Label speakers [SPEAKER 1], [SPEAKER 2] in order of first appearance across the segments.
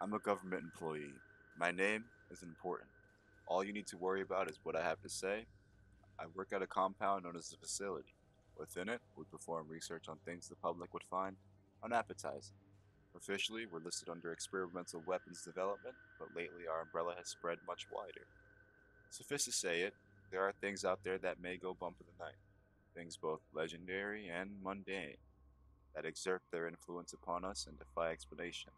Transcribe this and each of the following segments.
[SPEAKER 1] I'm a government employee. My name isn't important. All you need to worry about is what I have to say. I work at a compound known as the facility. Within it, we perform research on things the public would find unappetizing. Officially, we're listed under experimental weapons development, but lately our umbrella has spread much wider. Suffice to say it, there are things out there that may go bump in the night, things both legendary and mundane, that exert their influence upon us and defy explanation.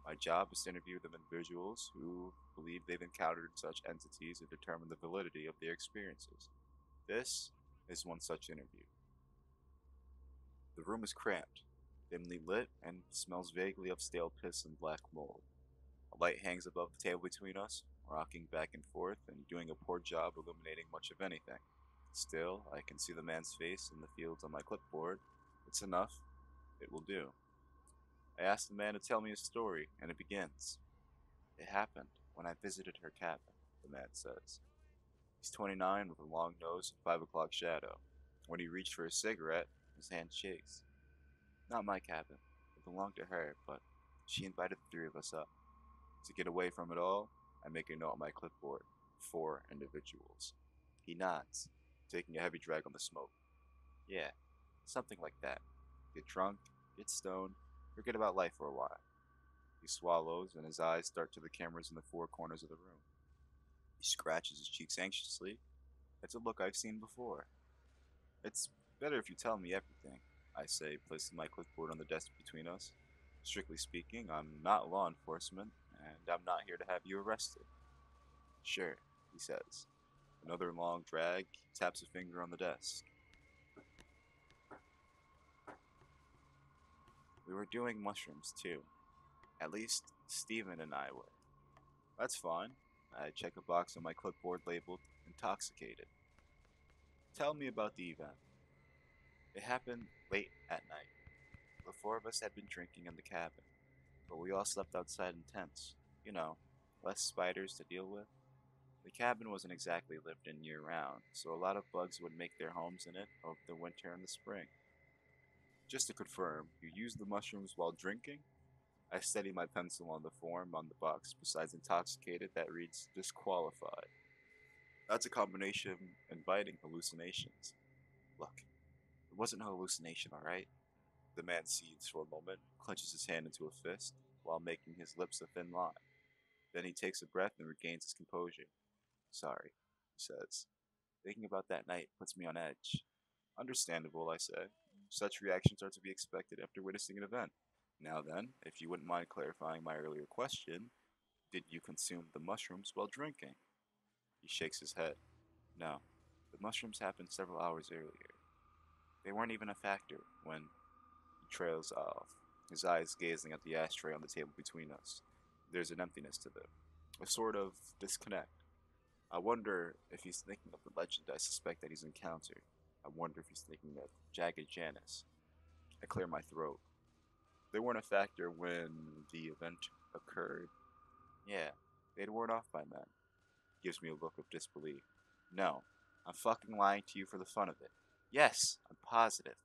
[SPEAKER 1] My job is to interview the individuals who believe they've encountered such entities and determine the validity of their experiences. This is one such interview. The room is cramped, dimly lit, and smells vaguely of stale piss and black mold. A light hangs above the table between us, rocking back and forth and doing a poor job illuminating much of anything. Still, I can see the man's face in the fields on my clipboard. It's enough. It will do. I ask the man to tell me his story, and it begins. It happened when I visited her cabin, the man says. He's 29 with a long nose and 5 o'clock shadow. When he reached for a cigarette, his hand shakes. Not my cabin. It belonged to her, but she invited the three of us up. To get away from it all, I make a note on my clipboard. 4 individuals. He nods, taking a heavy drag on the smoke. Yeah, something like that. Get drunk, get stoned, forget about life for a while. He swallows, and his eyes dart to the cameras in the 4 corners of the room. He scratches his cheeks anxiously. It's a look I've seen before. It's better if you tell me everything, I say, placing my clipboard on the desk between us. Strictly speaking, I'm not law enforcement, and I'm not here to have you arrested. Sure, he says. Another long drag, he taps a finger on the desk. We were doing mushrooms, too. At least, Steven and I were. That's fine. I check a box on my clipboard labeled intoxicated. Tell me about the event. It happened late at night. The 4 of us had been drinking in the cabin, but we all slept outside in tents. You know, less spiders to deal with. The cabin wasn't exactly lived in year round, so a lot of bugs would make their homes in it over the winter and the spring. Just to confirm, you used the mushrooms while drinking? I steady my pencil on the form on the box besides intoxicated that reads disqualified. That's a combination of inviting hallucinations. Look, it wasn't a hallucination, alright? The man seethes for a moment, clenches his hand into a fist, while making his lips a thin line. Then he takes a breath and regains his composure. Sorry, he says. Thinking about that night puts me on edge. Understandable, I say. Such reactions are to be expected after witnessing an event. Now then, if you wouldn't mind clarifying my earlier question, did you consume the mushrooms while drinking? He shakes his head. No, the mushrooms happened several hours earlier. They weren't even a factor when he trails off, his eyes gazing at the ashtray on the table between us. There's an emptiness to them, a sort of disconnect. I wonder if he's thinking of the legend I suspect that he's encountered. I wonder if he's thinking of Jagged Janice. I clear my throat. They weren't a factor when the event occurred. Yeah, they'd worn off by then. Gives me a look of disbelief. No, I'm fucking lying to you for the fun of it. Yes, I'm positive.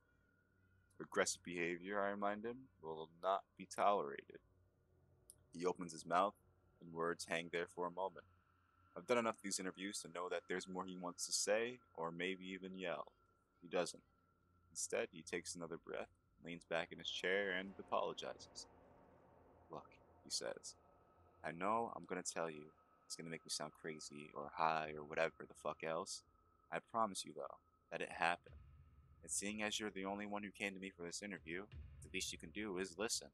[SPEAKER 1] Aggressive behavior, I remind him, will not be tolerated. He opens his mouth, and words hang there for a moment. I've done enough of these interviews to know that there's more he wants to say, or maybe even yell. He doesn't. Instead, he takes another breath, leans back in his chair, and apologizes. Look, he says, I know I'm gonna tell you it's gonna make me sound crazy, or high, or whatever the fuck else. I promise you, though, that it happened. And seeing as you're the only one who came to me for this interview, the least you can do is listen.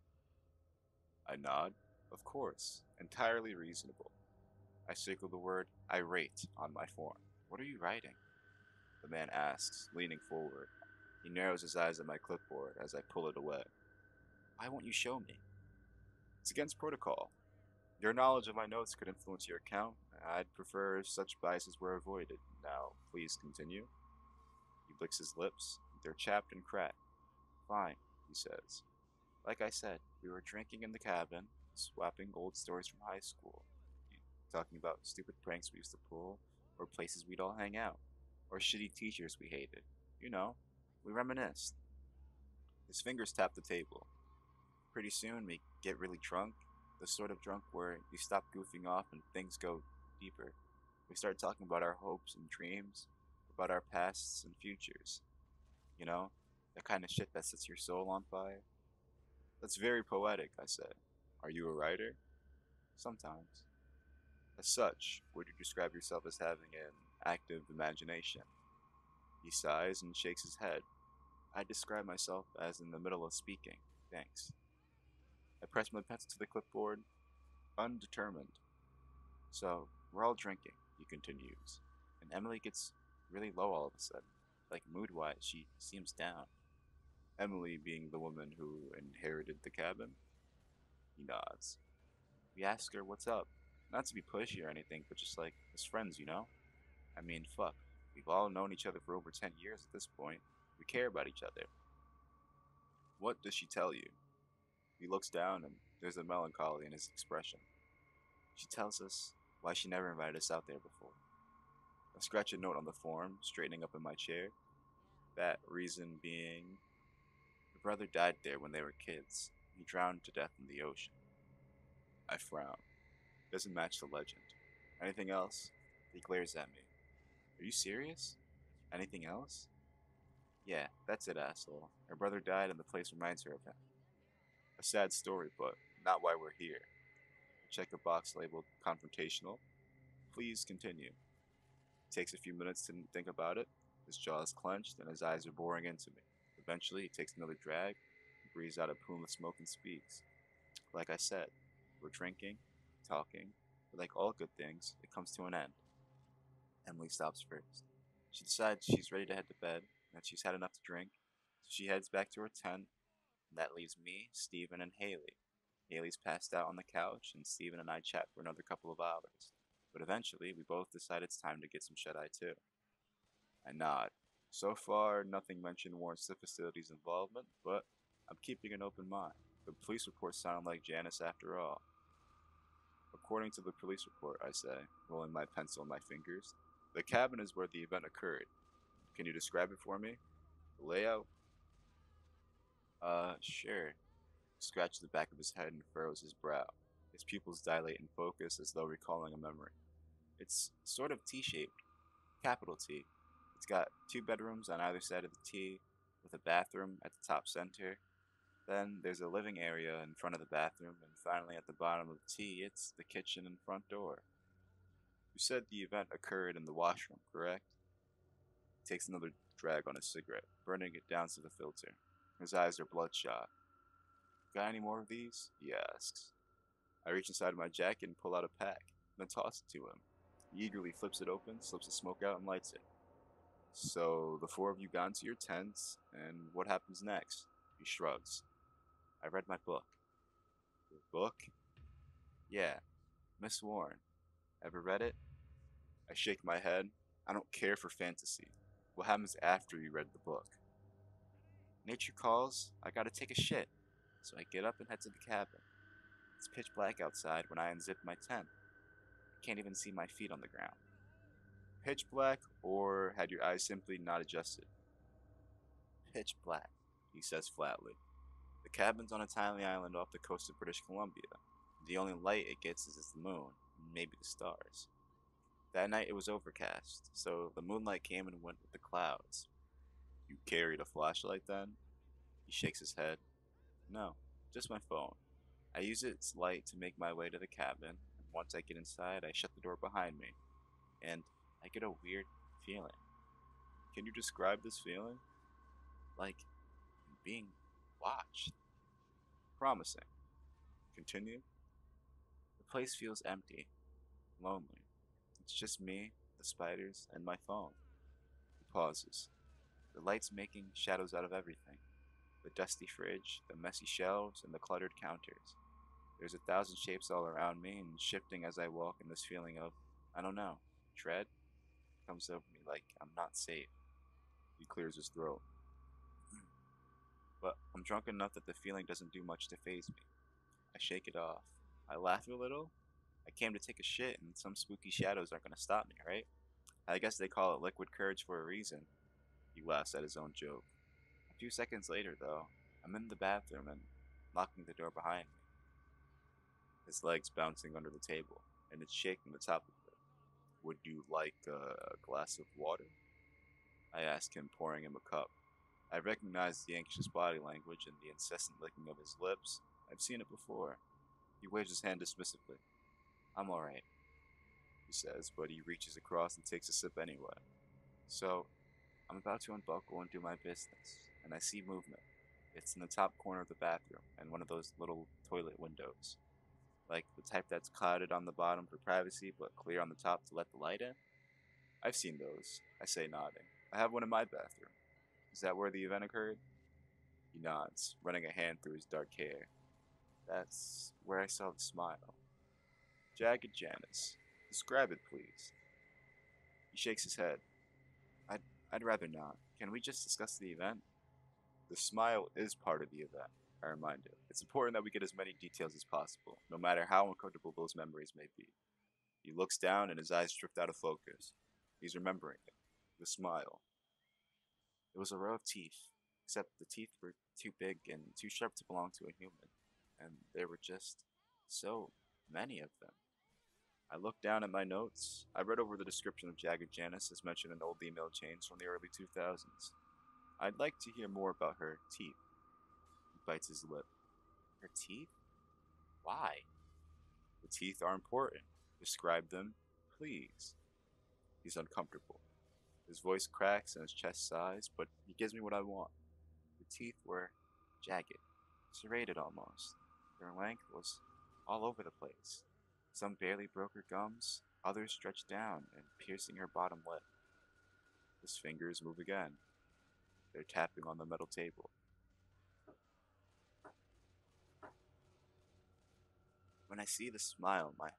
[SPEAKER 1] I nod. Of course. Entirely reasonable. I circle the word irate on my form. What are you writing? The man asks, leaning forward. He narrows his eyes at my clipboard as I pull it away. Why won't you show me? It's against protocol. Your knowledge of my notes could influence your account. I'd prefer if such biases were avoided. Now, please continue. He licks his lips. They're chapped and cracked. Fine, he says. Like I said, we were drinking in the cabin, swapping old stories from high school. Talking about stupid pranks we used to pull, or places we'd all hang out, or shitty teachers we hated. You know, we reminisced. His fingers tap the table. Pretty soon we get really drunk, The sort of drunk where you stop goofing off and things go deeper. We start talking about our hopes and dreams, about our pasts and futures. You know, the kind of shit that sets your soul on fire. That's very poetic, I say. Are you a writer? Sometimes. As such, would you describe yourself as having an active imagination? He sighs and shakes his head. I describe myself as in the middle of speaking. Thanks. I press my pencil to the clipboard, undetermined. So, we're all drinking, he continues. And Emily gets really low all of a sudden. Like mood wise, she seems down. Emily being the woman who inherited the cabin? He nods. We ask her what's up. Not to be pushy or anything, but just like as friends, you know? I mean, fuck. We've all known each other for over 10 years at this point. We care about each other. What does she tell you? He looks down and there's a melancholy in his expression. She tells us why she never invited us out there before. I scratch a note on the form, straightening up in my chair. That reason being, her brother died there when they were kids. He drowned to death in the ocean. I frown. Doesn't match the legend. Anything else? He glares at me. Are you serious? Anything else? Yeah, that's it, asshole. Her brother died and the place reminds her of him. A sad story, but not why we're here. Check a box labeled confrontational. Please continue. It takes a few minutes to think about it. His jaw is clenched and his eyes are boring into me. Eventually, he takes another drag, breathes out a plume of smoke and speaks. Like I said, we're drinking, talking, but like all good things, it comes to an end. Emily stops first. She decides she's ready to head to bed, and that she's had enough to drink, so she heads back to her tent, and that leaves me, Steven, and Haley. Haley's passed out on the couch, and Steven and I chat for another couple of hours. But eventually, we both decide it's time to get some shut-eye too. I nod. So far, nothing mentioned warrants the facility's involvement, but I'm keeping an open mind. The police report sounded like Janice after all. According to the police report, I say, rolling my pencil in my fingers, the cabin is where the event occurred. Can you describe it for me? The layout? Sure. He scratches the back of his head and furrows his brow. His pupils dilate in focus as though recalling a memory. It's sort of T-shaped. Capital T. It's got 2 bedrooms on either side of the T, with a bathroom at the top center. Then there's a living area in front of the bathroom, and finally at the bottom of the T, it's the kitchen and front door. You said the event occurred in the washroom, correct? He takes another drag on his cigarette, burning it down to the filter. His eyes are bloodshot. Got any more of these? He asks. I reach inside my jacket and pull out a pack, then toss it to him. He eagerly flips it open, slips the smoke out, and lights it. So, the 4 of you got into your tents, and what happens next? He shrugs. I read my book. Your book? Yeah, Miss Warren. Ever read it? I shake my head. I don't care for fantasy. What happens after you read the book? Nature calls. I gotta take a shit. So I get up and head to the cabin. It's pitch black outside when I unzip my tent. I can't even see my feet on the ground. Pitch black, or had your eyes simply not adjusted? Pitch black, he says flatly. The cabin's on a tiny island off the coast of British Columbia. The only light it gets is the moon, and maybe the stars. That night it was overcast, so the moonlight came and went with the clouds. You carried a flashlight then? He shakes his head. No, just my phone. I use its light to make my way to the cabin, and once I get inside, I shut the door behind me, and I get a weird feeling. Can you describe this feeling? Like being watched. Promising. Continue. The place feels empty, lonely. It's just me, the spiders, and my phone. He pauses. The light's making shadows out of everything. The dusty fridge, the messy shelves, and the cluttered counters. There's 1,000 shapes all around me and shifting as I walk, and this feeling of, I don't know, dread comes over me like I'm not safe. He clears his throat. But I'm drunk enough that the feeling doesn't do much to faze me. I shake it off. I laugh a little. I came to take a shit, and some spooky shadows aren't gonna stop me, right? I guess they call it liquid courage for a reason. He laughs at his own joke. A few seconds later, though, I'm in the bathroom and locking the door behind me. his legs bouncing under the table, and it's shaking the top of it. Would you like a glass of water? I ask him, pouring him a cup. I recognize the anxious body language and the incessant licking of his lips. I've seen it before. He waves his hand dismissively. I'm alright, he says, but he reaches across and takes a sip anyway. So, I'm about to unbuckle and do my business, and I see movement. It's in the top corner of the bathroom, and one of those little toilet windows. Like the type that's clouded on the bottom for privacy, but clear on the top to let the light in? I've seen those, I say, nodding. I have one in my bathroom. Is that where the event occurred? He nods, running a hand through his dark hair. That's where I saw the smile. Jagged Janice. Describe it, please. He shakes his head. I'd, I'd rather not. Can we just discuss the event? The smile is part of the event, I remind him. It's important that we get as many details as possible, no matter how uncomfortable those memories may be. He looks down and his eyes drift out of focus. He's remembering it. The smile. It was a row of teeth, except the teeth were too big and too sharp to belong to a human, and there were just so many of them. I looked down at my notes. I read over the description of Jagged Janice as mentioned in old email chains from the early 2000s. I'd like to hear more about her teeth. He bites his lip. Her teeth? Why? The teeth are important. Describe them, please. He's uncomfortable. His voice cracks and his chest sighs, but he gives me what I want. The teeth were jagged, serrated almost. Their length was all over the place. Some barely broke her gums, others stretched down and piercing her bottom lip. His fingers move again. They're tapping on the metal table. When I see the smile, my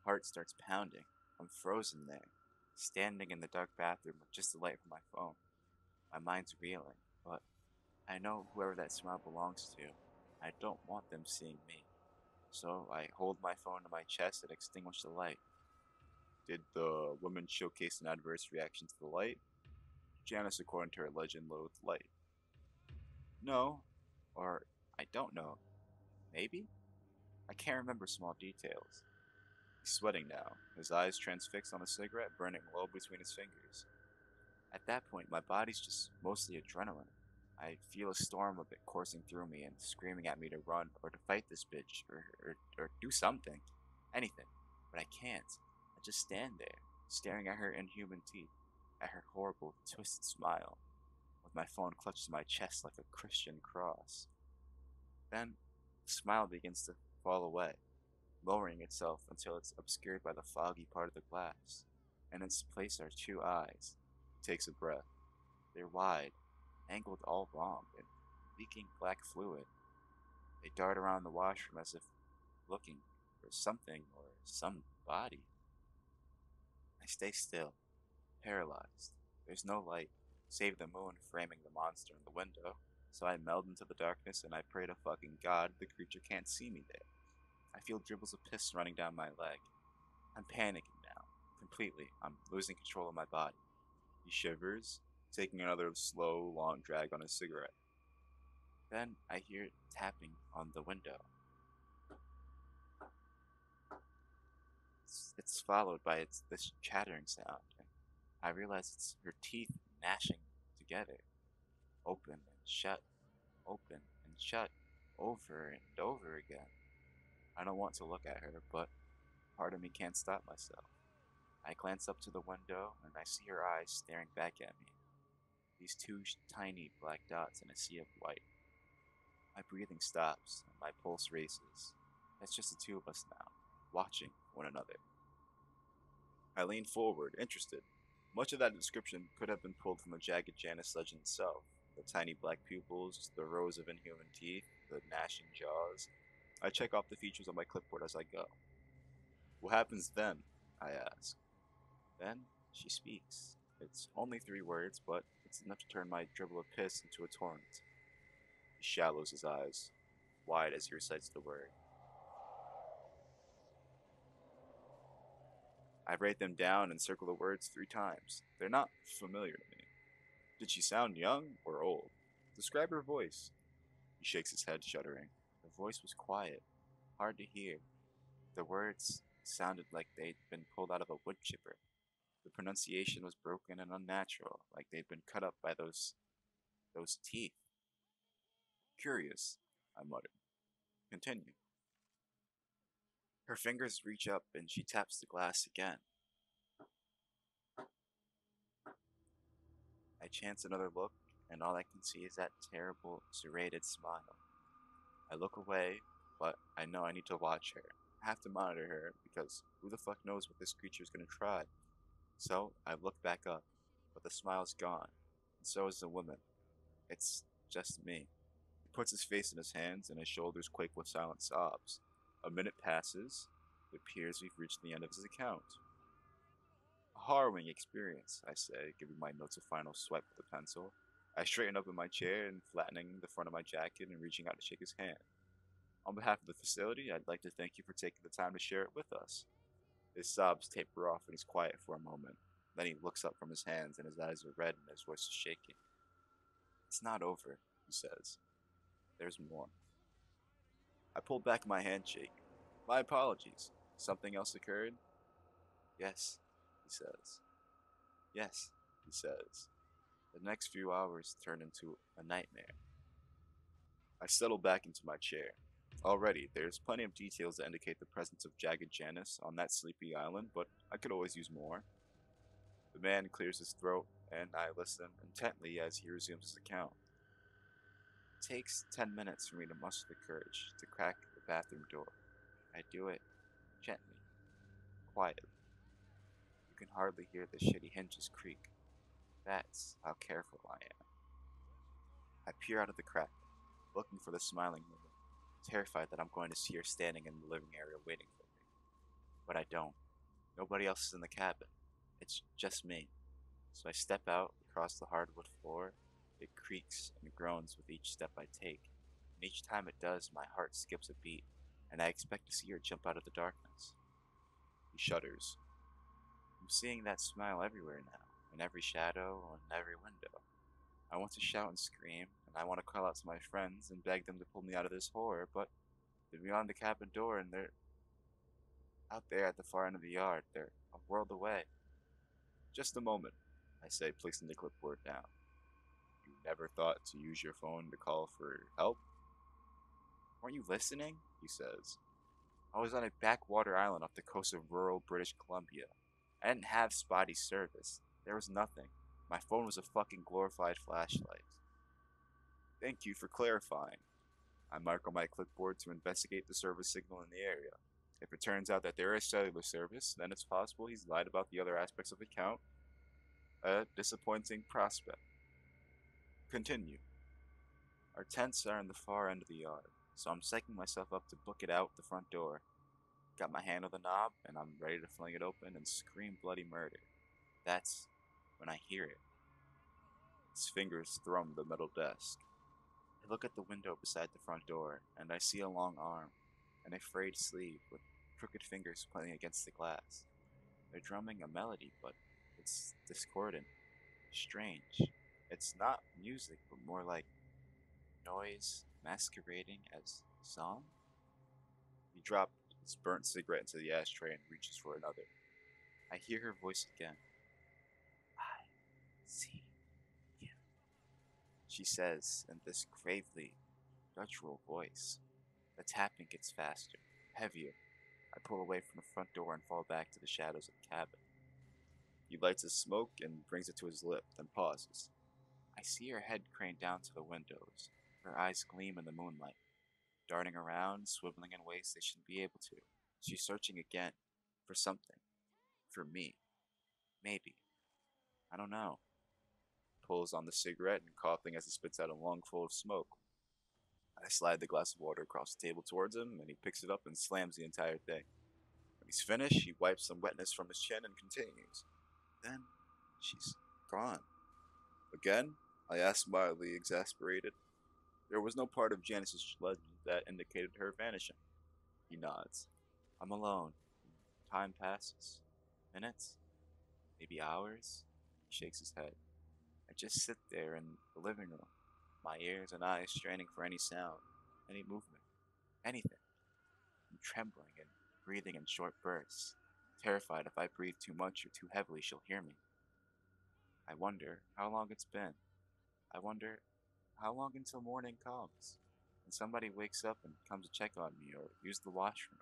[SPEAKER 1] heart starts pounding. I'm frozen there, standing in the dark bathroom with just the light from my phone. My mind's reeling, but I know whoever that smile belongs to. I don't want them seeing me. So I hold my phone to my chest and extinguish the light. Did the woman showcase an adverse reaction to the light? Janice, according to her legend, loathed light. No, or I don't know. Maybe? I can't remember small details. He's sweating now, his eyes transfixed on a cigarette burning low between his fingers. At that point, my body's just mostly adrenaline. I feel a storm of it coursing through me and screaming at me to run or to fight this bitch or do something. Anything. But I can't. I just stand there, staring at her inhuman teeth, at her horrible, twisted smile, with my phone clutched to my chest like a Christian cross. Then, the smile begins to fall away, lowering itself until it's obscured by the foggy part of the glass. In its place are two eyes. He takes a breath. They're wide, angled all wrong, and leaking black fluid. They dart around the washroom as if looking for something or somebody. I stay still, paralyzed. There's no light, save the moon framing the monster in the window, so I meld into the darkness and I pray to fucking God the creature can't see me there. I feel dribbles of piss running down my leg. I'm panicking now, completely. I'm losing control of my body. He shivers, taking another slow, long drag on his cigarette. Then I hear tapping on the window. It's followed by this chattering sound, and I realize it's her teeth gnashing together, open and shut, open and shut, over and over again. I don't want to look at her, but part of me can't stop myself. I glance up to the window, and I see her eyes staring back at me. These two tiny black dots in a sea of white. My breathing stops, and my pulse races. It's just the two of us now, watching one another. I lean forward, interested. Much of that description could have been pulled from the Jagged Janice legend itself. The tiny black pupils, the rows of inhuman teeth, the gnashing jaws. I check off the features on my clipboard as I go. What happens then? I ask. Then she speaks. It's only 3 words, but it's enough to turn my dribble of piss into a torrent. He shallows his eyes, wide as he recites the word. I write them down and circle the words 3 times. They're not familiar to me. Did she sound young or old? Describe her voice. He shakes his head, shuddering. Her voice was quiet, hard to hear. The words sounded like they'd been pulled out of a wood chipper. The pronunciation was broken and unnatural, like they'd been cut up by those teeth. Curious, I muttered. Continue. Her fingers reach up and she taps the glass again. I chance another look, and all I can see is that terrible, serrated smile. I look away, but I know I need to watch her. I have to monitor her, because who the fuck knows what this creature's gonna try. So I look back up, but the smile's gone, and so is the woman. It's just me. He puts his face in his hands, and his shoulders quake with silent sobs. A minute passes. It appears we've reached the end of his account. A harrowing experience, I say, giving my notes a final swipe with a pencil. I straighten up in my chair and flattening the front of my jacket and reaching out to shake his hand. On behalf of the facility, I'd like to thank you for taking the time to share it with us. His sobs taper off and he's quiet for a moment. Then he looks up from his hands and his eyes are red and his voice is shaking. It's not over, he says. There's more. I pulled back my handshake. My apologies. Something else occurred? Yes, he says. Yes, he says. The next few hours turn into a nightmare. I settle back into my chair. Already, there's plenty of details that indicate the presence of Jagged Janice on that sleepy island, but I could always use more. The man clears his throat, and I listen intently as he resumes his account. It takes 10 minutes for me to muster the courage to crack the bathroom door. I do it gently, quietly. You can hardly hear the shitty hinges creak. That's how careful I am. I peer out of the crack, looking for the smiling woman, terrified that I'm going to see her standing in the living area waiting for me. But I don't. Nobody else is in the cabin. It's just me. So I step out across the hardwood floor. It creaks and groans with each step I take, and each time it does, my heart skips a beat, and I expect to see her jump out of the darkness. He shudders. I'm seeing that smile everywhere now, in every shadow, in every window. I want to shout and scream, and I want to call out to my friends and beg them to pull me out of this horror, but they're beyond the cabin door and they're out there at the far end of the yard. They're a world away. Just a moment, I say, placing the clipboard down. You never thought to use your phone to call for help? Weren't you listening? He says. I was on a backwater island off the coast of rural British Columbia. I didn't have spotty service. There was nothing. My phone was a fucking glorified flashlight. Thank you for clarifying. I mark on my clipboard to investigate the service signal in the area. If it turns out that there is cellular service, then it's possible he's lied about the other aspects of the count. A disappointing prospect. Continue. Our tents are in the far end of the yard, so I'm psyching myself up to book it out the front door. Got my hand on the knob, and I'm ready to fling it open and scream bloody murder. That's when I hear it. His fingers thrum the metal desk. I look at the window beside the front door, and I see a long arm, and a frayed sleeve with crooked fingers playing against the glass. They're drumming a melody, but it's discordant, strange. It's not music, but more like noise masquerading as song. He dropped his burnt cigarette into the ashtray and reaches for another. I hear her voice again. I see you, she says in this gravely guttural voice. The tapping gets faster, heavier. I pull away from the front door and fall back to the shadows of the cabin. He lights a smoke and brings it to his lip, then pauses. I see her head crane down to the windows. Her eyes gleam in the moonlight, darting around, swiveling in ways they shouldn't be able to. She's searching again, for something. For me. Maybe. I don't know. Pulls on the cigarette and coughing as he spits out a lungful of smoke. I slide the glass of water across the table towards him, and he picks it up and slams the entire thing. When he's finished, he wipes some wetness from his chin and continues. Then, she's gone. Again? I ask, mildly exasperated. There was no part of Janice's legend that indicated her vanishing. He nods. I'm alone. Time passes. Minutes? Maybe hours? He shakes his head. I just sit there in the living room, my ears and eyes straining for any sound, any movement, anything. I'm trembling and breathing in short bursts, terrified if I breathe too much or too heavily she'll hear me. I wonder how long it's been. I wonder how long until morning comes and somebody wakes up and comes to check on me or use the washroom.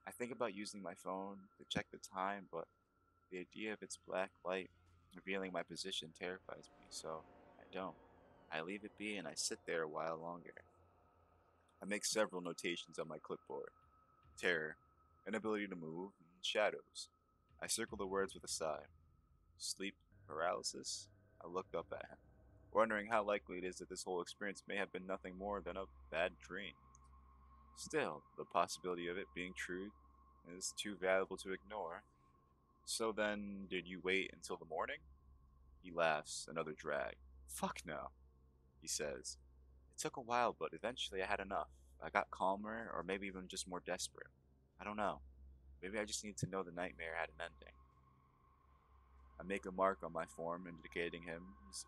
[SPEAKER 1] I think about using my phone to check the time, but the idea of its black light revealing my position terrifies me, so I don't. I leave it be and I sit there a while longer. I make several notations on my clipboard: terror, inability to move, and shadows. I circle the words with a sigh. Sleep paralysis? I looked up at him, wondering how likely it is that this whole experience may have been nothing more than a bad dream. Still, the possibility of it being true is too valuable to ignore. So then, did you wait until the morning? He laughs, another drag. Fuck no, he says. It took a while, but eventually I had enough. I got calmer, or maybe even just more desperate. I don't know. Maybe I just need to know the nightmare had an ending. I make a mark on my form indicating him,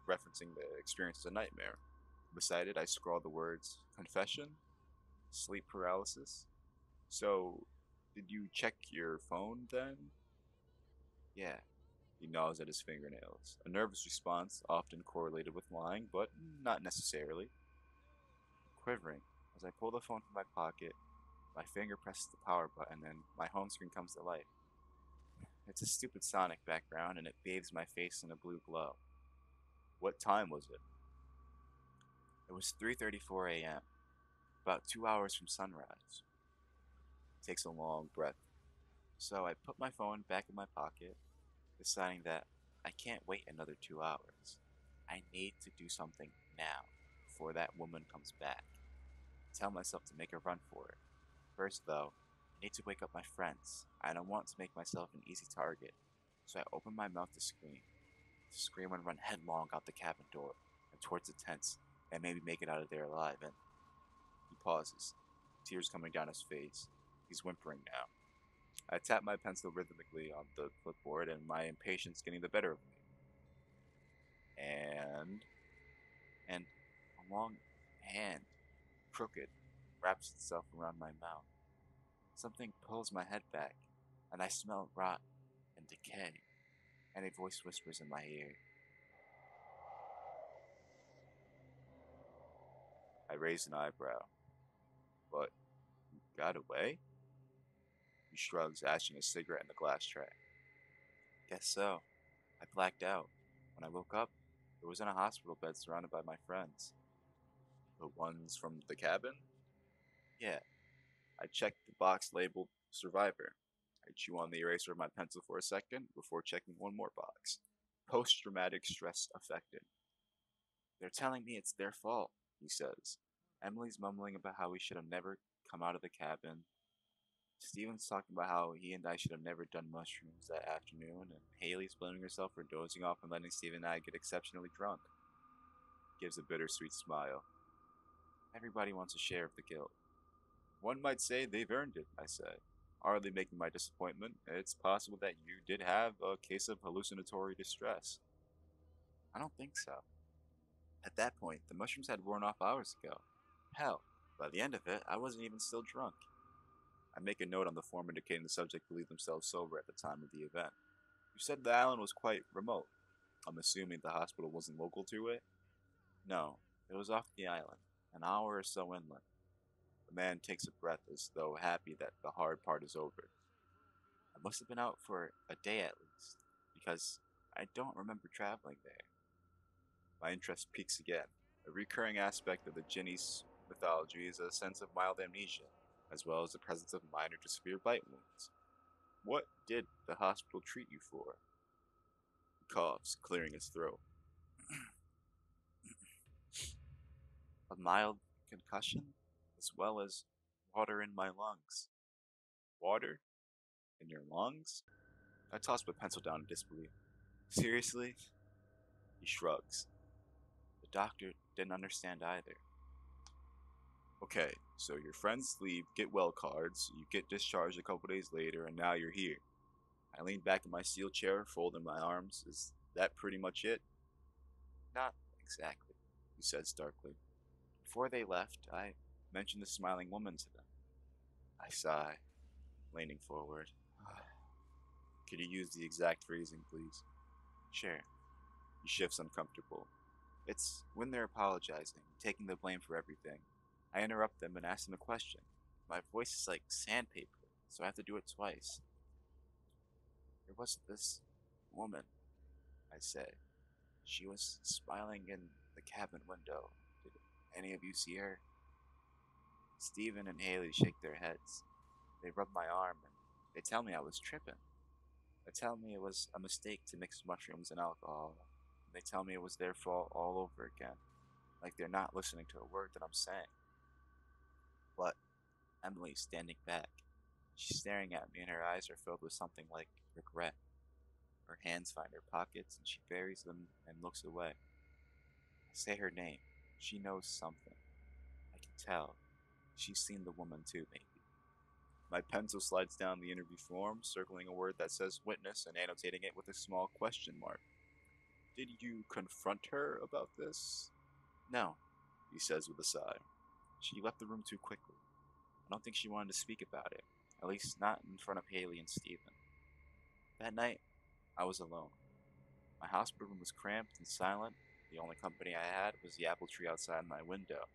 [SPEAKER 1] referencing the experience as a nightmare. Beside it, I scrawl the words confession, sleep paralysis. So, did you check your phone then? Yeah. He gnaws at his fingernails. A nervous response, often correlated with lying, but not necessarily. Quivering, as I pull the phone from my pocket, my finger presses the power button and my home screen comes to life. It's a stupid Sonic background and it bathes my face in a blue glow. What time was it? It was 3:34 a.m., about 2 hours from sunrise. He takes a long breath. So I put my phone back in my pocket, deciding that I can't wait another 2 hours. I need to do something now, before that woman comes back. I tell myself to make a run for it. First, though, I need to wake up my friends. I don't want to make myself an easy target, so I open my mouth to scream and run headlong out the cabin door and towards the tents, and maybe make it out of there alive. And he pauses, tears coming down his face. He's whimpering now. I tap my pencil rhythmically on the clipboard, and my impatience getting the better of me. And a long hand, crooked, wraps itself around my mouth. Something pulls my head back, and I smell rot and decay, and a voice whispers in my ear. I raise an eyebrow. But you got away? He shrugs, ashing a cigarette in the glass tray. Guess so. I blacked out. When I woke up, I was in a hospital bed surrounded by my friends. The ones from the cabin? Yeah. I checked the box labeled Survivor. I chew on the eraser of my pencil for a second before checking one more box. Post-traumatic stress affected. They're telling me it's their fault, he says. Emily's mumbling about how we should have never come out of the cabin. Steven's talking about how he and I should have never done mushrooms that afternoon, and Haley's blaming herself for dozing off and letting Steven and I get exceptionally drunk. Gives a bittersweet smile. Everybody wants a share of the guilt. One might say they've earned it, I say, hardly making my disappointment. It's possible that you did have a case of hallucinatory distress. I don't think so. At that point, the mushrooms had worn off hours ago. Hell, by the end of it, I wasn't even still drunk. I make a note on the form indicating the subject believed themselves sober at the time of the event. You said the island was quite remote. I'm assuming the hospital wasn't local to it? No, it was off the island, an hour or so inland. The man takes a breath as though happy that the hard part is over. I must have been out for a day at least, because I don't remember traveling there. My interest peaks again. A recurring aspect of the Janice mythology is a sense of mild amnesia, as well as the presence of minor to severe bite wounds. What did the hospital treat you for? He coughs, clearing his throat. A mild concussion, as well as water in my lungs. Water? In your lungs? I toss my pencil down in disbelief. Seriously? He shrugs. The doctor didn't understand either. Okay, so your friends leave get well cards, you get discharged a couple days later, and now you're here. I lean back in my steel chair, folding my arms. Is that pretty much it? Not exactly, he says darkly. Before they left, I mentioned the smiling woman to them. I sigh. leaning forward. Could you use the exact phrasing, please? Sure. He shifts uncomfortable. It's when they're apologizing, taking the blame for everything. I interrupt them and ask them a question. My voice is like sandpaper, so I have to do it twice. There was this woman, I say. She was smiling in the cabin window. Did any of you see her? Stephen and Haley shake their heads. They rub my arm and they tell me I was tripping. They tell me it was a mistake to mix mushrooms and alcohol. They tell me it was their fault all over again, like they're not listening to a word that I'm saying. But Emily's standing back. She's staring at me and her eyes are filled with something like regret. Her hands find her pockets and she buries them and looks away. I say her name. She knows something. I can tell. She's seen the woman too, maybe. My pencil slides down the interview form, circling a word that says witness and annotating it with a small question mark. Did you confront her about this? No, he says with a sigh. She left the room too quickly. I don't think she wanted to speak about it, at least not in front of Haley and Stephen. That night, I was alone. My hospital room was cramped and silent. The only company I had was the apple tree outside my window.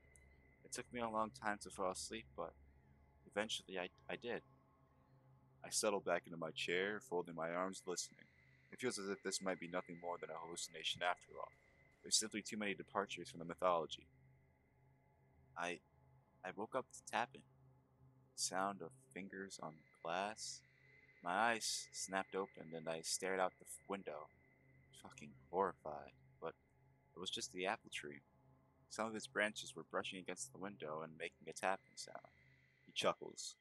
[SPEAKER 1] It took me a long time to fall asleep, but eventually I did. I settled back into my chair, folding my arms, listening. It feels as if this might be nothing more than a hallucination after all. There's simply too many departures from the mythology. I woke up to tapping. Sound of fingers on glass. My eyes snapped open and I stared out the window, fucking horrified. But it was just the apple tree. Some of its branches were brushing against the window and making a tapping sound. He chuckles.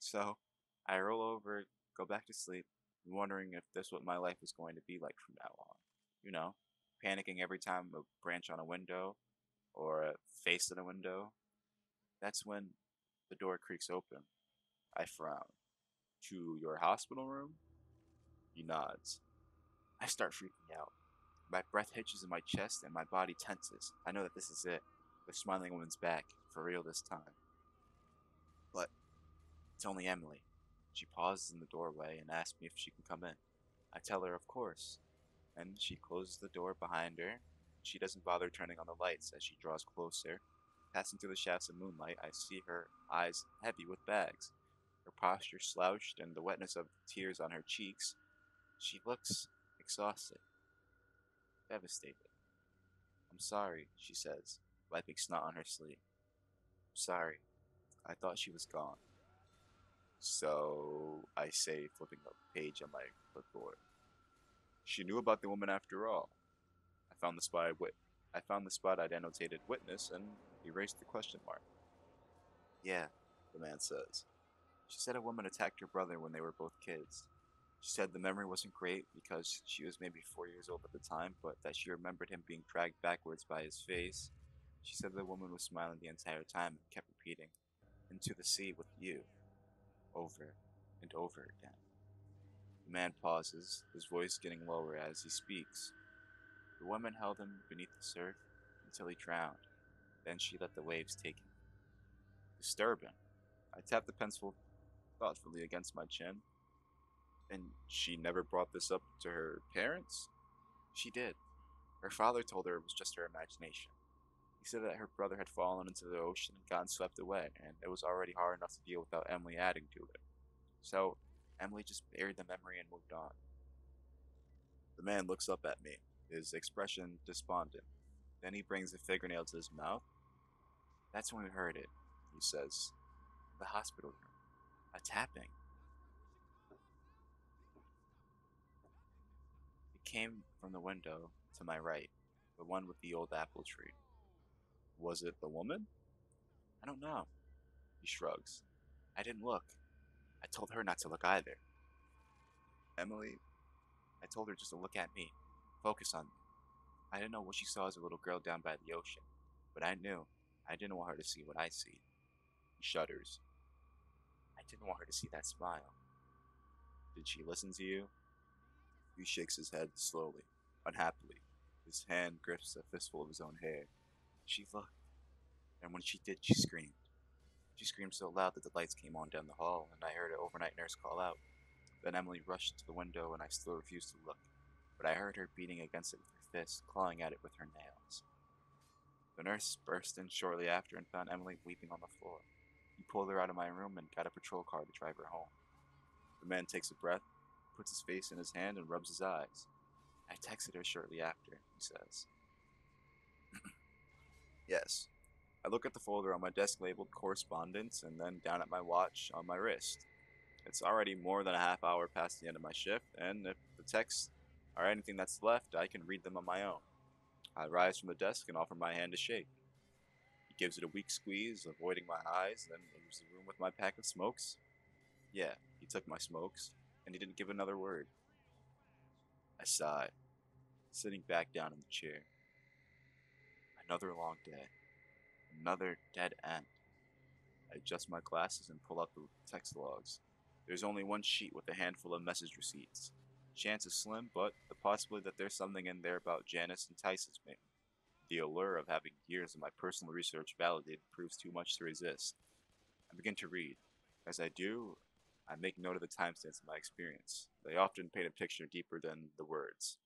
[SPEAKER 1] So, I roll over, go back to sleep, wondering if this is what my life was going to be like from now on. You know, panicking every time a branch on a window or a face in a window. That's when the door creaks open. I frown. To your hospital room? He nods. I start freaking out. My breath hitches in my chest and my body tenses. I know that this is it. The smiling woman's back, for real this time. But it's only Emily. She pauses in the doorway and asks me if she can come in. I tell her of course, and she closes the door behind her. She doesn't bother turning on the lights as she draws closer. Passing through the shafts of moonlight, I see her eyes heavy with bags, her posture slouched and the wetness of tears on her cheeks. She looks exhausted, devastated. I'm sorry, she says, wiping snot on her sleeve. I'm sorry. I thought she was gone. So, I say, flipping a page on my clipboard. She knew about the woman after all. I found the spot I'd annotated witness and erased the question mark. Yeah, the man says. She said a woman attacked her brother when they were both kids. She said the memory wasn't great because she was maybe 4 years old at the time, but that she remembered him being dragged backwards by his face. She said the woman was smiling the entire time and kept repeating, "Into the sea with you," over and over again. The man pauses, his voice getting lower as he speaks. The woman held him beneath the surf until he drowned. Then she let the waves take him. Disturbing. I tapped the pencil thoughtfully against my chin. And she never brought this up to her parents? She did. Her father told her it was just her imagination. He said that her brother had fallen into the ocean and gotten swept away, and it was already hard enough to deal without Emily adding to it. So, Emily just buried the memory and moved on. The man looks up at me, his expression despondent. Then he brings a fingernail to his mouth. That's when we heard it, he says. The hospital room. A tapping. It came from the window to my right, the one with the old apple tree. Was it the woman? I don't know. He shrugs. I didn't look. I told her not to look either. Emily, I told her just to look at me. Focus on me. I didn't know what she saw as a little girl down by the ocean, but I knew. I didn't want her to see what I see. He shudders. I didn't want her to see that smile. Did she listen to you? He shakes his head slowly, unhappily. His hand grips a fistful of his own hair. She looked, and when she did, she screamed. She screamed so loud that the lights came on down the hall, and I heard an overnight nurse call out. Then Emily rushed to the window, and I still refused to look. But I heard her beating against it with her fist, clawing at it with her nails. The nurse burst in shortly after and found Emily weeping on the floor. He pulled her out of my room and got a patrol car to drive her home. The man takes a breath, puts his face in his hand, and rubs his eyes. I texted her shortly after, he says. Yes. I look at the folder on my desk labeled correspondence and then down at my watch on my wrist. It's already more than a half hour past the end of my shift, and if the texts are anything that's left, I can read them on my own. I rise from the desk and offer my hand to shake. He gives it a weak squeeze, avoiding my eyes, then leaves the room with my pack of smokes. Yeah, he took my smokes, and he didn't give another word. I sigh, sitting back down in the chair. Another long day. Another dead end. I adjust my glasses and pull out the text logs. There's only one sheet with a handful of message receipts. Chance is slim, but the possibility that there's something in there about Janice entices me. The allure of having years of my personal research validated proves too much to resist. I begin to read. As I do, I make note of the timestamps of my experience. They often paint a picture deeper than the words.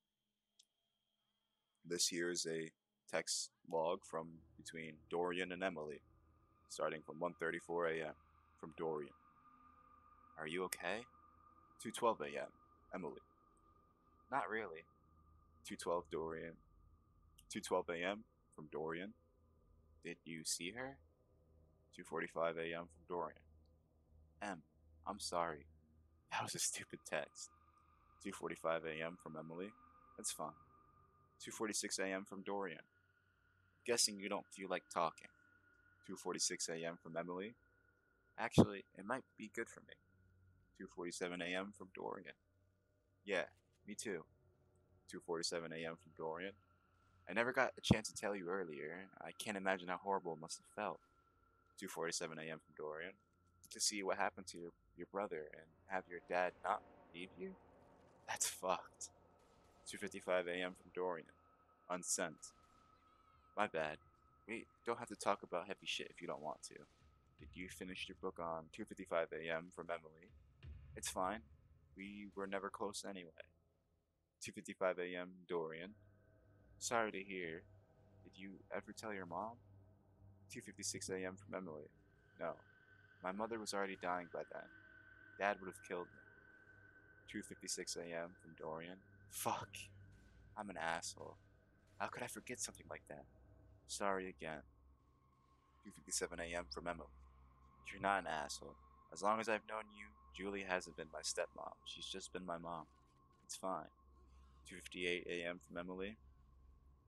[SPEAKER 1] This here is a text log from between Dorian and Emily, starting from 1:34 a.m. from Dorian. Are you okay? 2:12 a.m. Emily. Not really. 2:12 Dorian. 2:12 a.m. from Dorian. Did you see her? 2:45 a.m. from Dorian. I'm sorry. That was a stupid text. 2:45 a.m. from Emily. That's fine. 2:46 a.m. from Dorian. Guessing you don't feel like talking. 2:46 a.m. from Emily. Actually, it might be good for me. 2:47 a.m. from Dorian. Yeah, me too. 2:47 a.m. from Dorian. I never got a chance to tell you earlier. I can't imagine how horrible it must have felt. 2:47 a.m. from Dorian. To see what happened to your brother and have your dad not leave you? That's fucked. 2:55 a.m. from Dorian. Unsent. My bad. We don't have to talk about heavy shit if you don't want to. Did you finish your book on 2:55 a.m. from Emily? It's fine. We were never close anyway. 2:55 a.m. Dorian. Sorry to hear. Did you ever tell your mom? 2:56 a.m. from Emily. No. My mother was already dying by then. Dad would have killed me. 2:56 a.m. from Dorian. Fuck. I'm an asshole. How could I forget something like that? Sorry again. 2:57 a.m. from Emily. You're not an asshole. As long as I've known you, Julie hasn't been my stepmom. She's just been my mom. It's fine. 2:58 a.m. from Emily.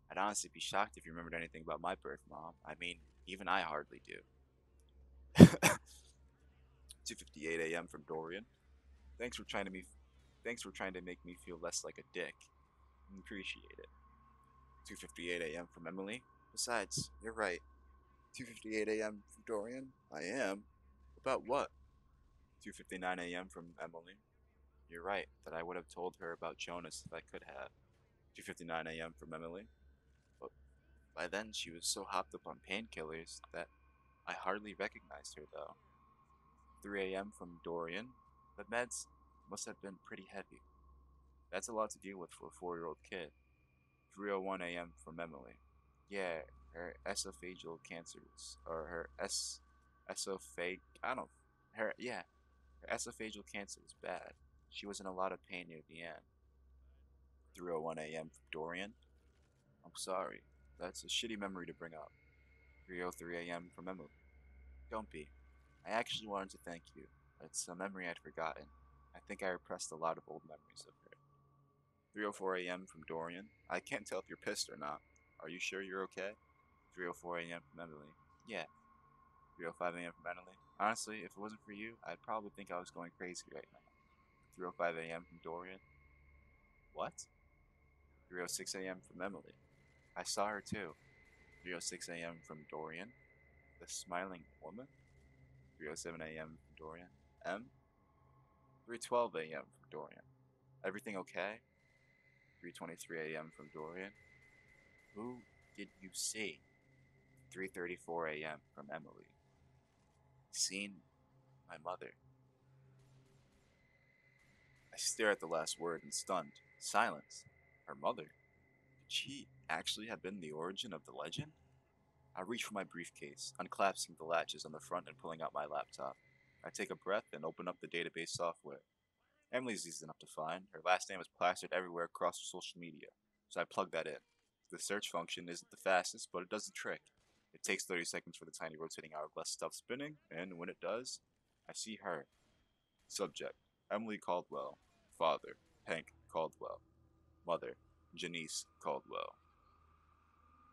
[SPEAKER 1] I'd honestly be shocked if you remembered anything about my birth, Mom. I mean, even I hardly do. 2:58 a.m. from Dorian. Thanks for trying to make me feel less like a dick. Appreciate it. 2:58 a.m. from Emily. Besides, you're right. 2:58 a.m. from Dorian. I am. About what? 2:59 a.m. from Emily. You're right that I would have told her about Jonas if I could have. 2:59 a.m. from Emily. But by then she was so hopped up on painkillers that I hardly recognized her though. 3 a.m. from Dorian. The meds must have been pretty heavy. That's a lot to deal with for a 4-year-old kid. 3:01 a.m. from Emily. Yeah, her esophageal cancers, or her I don't, her esophageal cancer is bad. She was in a lot of pain near the end. 3:01 a.m. from Dorian. I'm sorry. That's a shitty memory to bring up. 3:03 a.m. from Emily. Don't be. I actually wanted to thank you. It's a memory I'd forgotten. I think I repressed a lot of old memories of her. 3:04 a.m. from Dorian. I can't tell if you're pissed or not. Are you sure you're okay? 3:04 a.m. from Emily. Yeah. 3:05 a.m. from Emily. Honestly, if it wasn't for you, I'd probably think I was going crazy right now. 3:05 a.m. from Dorian. What? 3:06 a.m. from Emily. I saw her too. 3:06 a.m. from Dorian. The smiling woman. 3:07 a.m. from Dorian. M. 3:12 a.m. from Dorian. Everything okay? 3:23 a.m. from Dorian. Who did you see? 3:34 a.m. from Emily. Seen my mother. I stare at the last word in stunned silence. Her mother? Could she actually have been the origin of the legend? I reach for my briefcase, unclasping the latches on the front and pulling out my laptop. I take a breath and open up the database software. Emily's easy enough to find. Her last name is plastered everywhere across social media, so I plug that in. The search function isn't the fastest, but it does the trick. It takes 30 seconds for the tiny rotating hourglass to stop spinning, and when it does, I see her. Subject: Emily Caldwell. Father: Hank Caldwell. Mother: Janice Caldwell.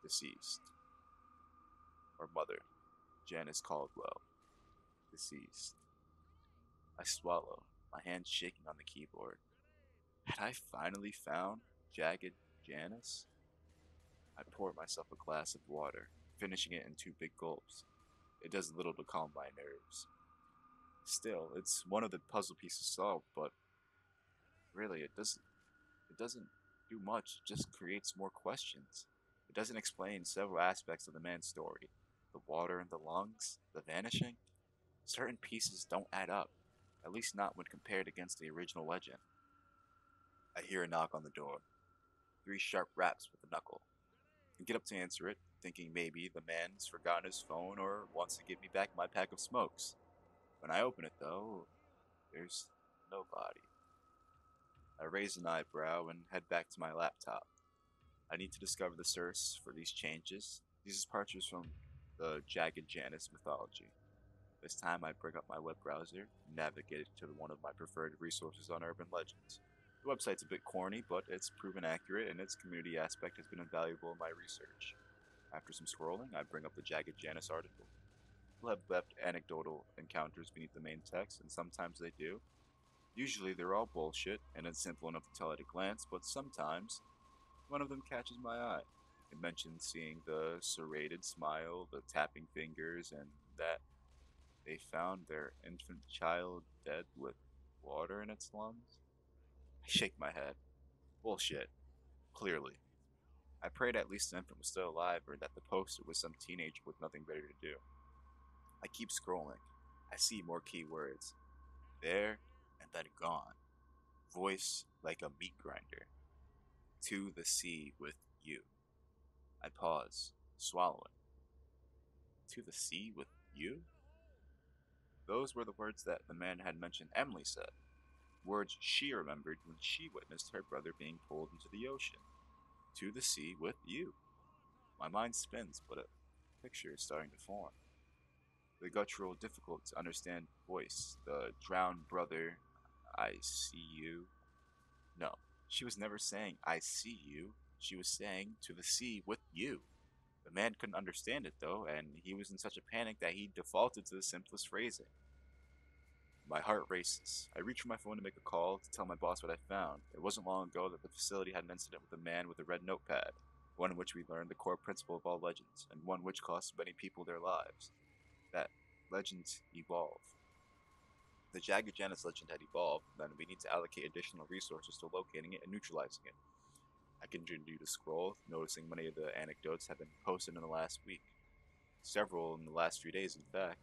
[SPEAKER 1] Deceased. Or mother: Janice Caldwell. Deceased. I swallow, my hands shaking on the keyboard. Had I finally found Jagged Janice? I pour myself a glass of water, finishing it in 2 big gulps. It does little to calm my nerves. Still, it's one of the puzzle pieces solved, but really it doesn't do much, it just creates more questions. It doesn't explain several aspects of the man's story. The water in the lungs, the vanishing. Certain pieces don't add up, at least not when compared against the original legend. I hear a knock on the door. 3 sharp raps with a knuckle. I get up to answer it, thinking maybe the man's forgotten his phone or wants to give me back my pack of smokes. When I open it, though, there's nobody. I raise an eyebrow and head back to my laptop. I need to discover the source for these changes. These departures from the Jagged Janice mythology. This time I bring up my web browser and navigate to one of my preferred resources on urban legends. The website's a bit corny, but it's proven accurate and its community aspect has been invaluable in my research. After some scrolling, I bring up the Jagged Janice article. People have left anecdotal encounters beneath the main text, and sometimes they do. Usually they're all bullshit, and it's simple enough to tell at a glance, but sometimes one of them catches my eye. It mentions seeing the serrated smile, the tapping fingers, and that they found their infant child dead with water in its lungs. I shake my head. Bullshit. Clearly. I prayed at least the infant was still alive or that the poster was some teenager with nothing better to do. I keep scrolling. I see more keywords. There, and then gone. Voice like a meat grinder. To the sea with you. I pause, swallowing. To the sea with you? Those were the words that the man had mentioned Emily said. Words she remembered when she witnessed her brother being pulled into the ocean. To the sea with you. My mind spins, but a picture is starting to form. The guttural, difficult to understand voice, the drowned brother, I see you. No, she was never saying, I see you. She was saying, to the sea with you. The man couldn't understand it, though, and he was in such a panic that he defaulted to the simplest phrasing. My heart races. I reach for my phone to make a call to tell my boss what I found. It wasn't long ago that the facility had an incident with a man with a red notepad, one in which we learned the core principle of all legends, and one which cost many people their lives. That legends evolve. The Jagged Janice legend had evolved, then we need to allocate additional resources to locating it and neutralizing it. I continue to scroll, noticing many of the anecdotes have been posted in the last week. Several in the last few days, in fact.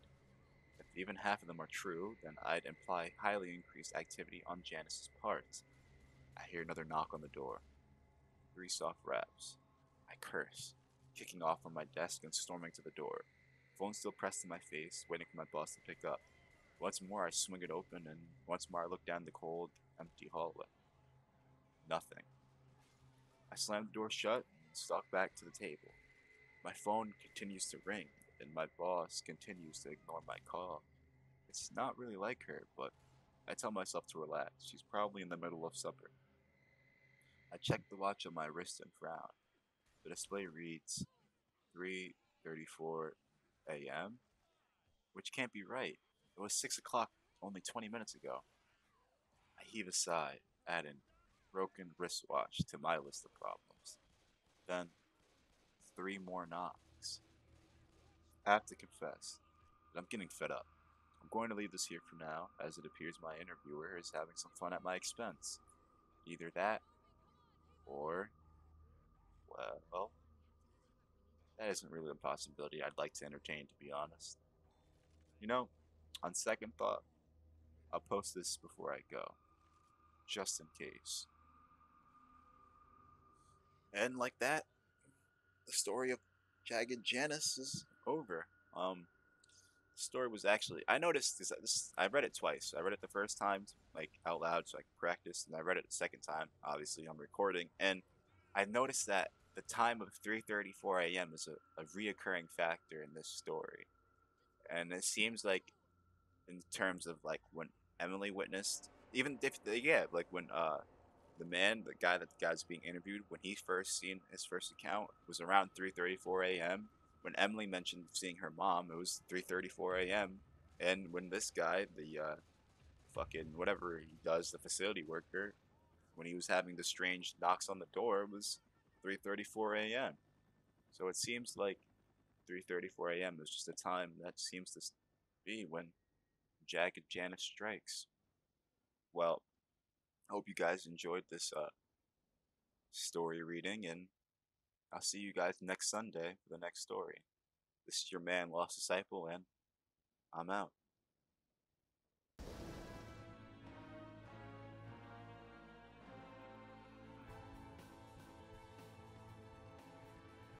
[SPEAKER 1] If even half of them are true, then I'd imply highly increased activity on Janice's part. I hear another knock on the door. 3 soft raps. I curse, kicking off from my desk and storming to the door. Phone still pressed to my face, waiting for my boss to pick up. Once more I swing it open, and once more I look down the cold, empty hallway. Nothing. I slam the door shut and stalk back to the table. My phone continues to ring, and my boss continues to ignore my call. It's not really like her, but I tell myself to relax. She's probably in the middle of supper. I check the watch on my wrist and frown. The display reads 3:34 a.m., which can't be right. It was 6 o'clock only 20 minutes ago. I heave a sigh, adding broken wristwatch to my list of problems. Then, 3 more knocks. I have to confess that I'm getting fed up. I'm going to leave this here for now, as it appears my interviewer is having some fun at my expense. Either that, or, well, that isn't really a possibility I'd like to entertain, to be honest. You know, On second thought, I'll post this before I go, just in case. And like that, the story of Jagged Janice is over. The story was actually I noticed this. I read it twice. I read it the first time like out loud so I could practice, and I read it the second time, obviously on recording. And I noticed that the time of 3:34 a.m. is a reoccurring factor in this story, and it seems like in terms of like when Emily witnessed, even if yeah, like when the man, the guy that the guy's being interviewed, when he first seen his first account was around 3:34 a.m. When Emily mentioned seeing her mom, it was 3:34 a.m. And when this guy, the fucking whatever he does, the facility worker, when he was having the strange knocks on the door, it was 3:34 a.m. So it seems like 3:34 a.m. is just a time that seems to be when Jagged Janice strikes. Well, I hope you guys enjoyed this story reading, and I'll see you guys next Sunday for the next story. This is your man, Lost Disciple, and I'm out.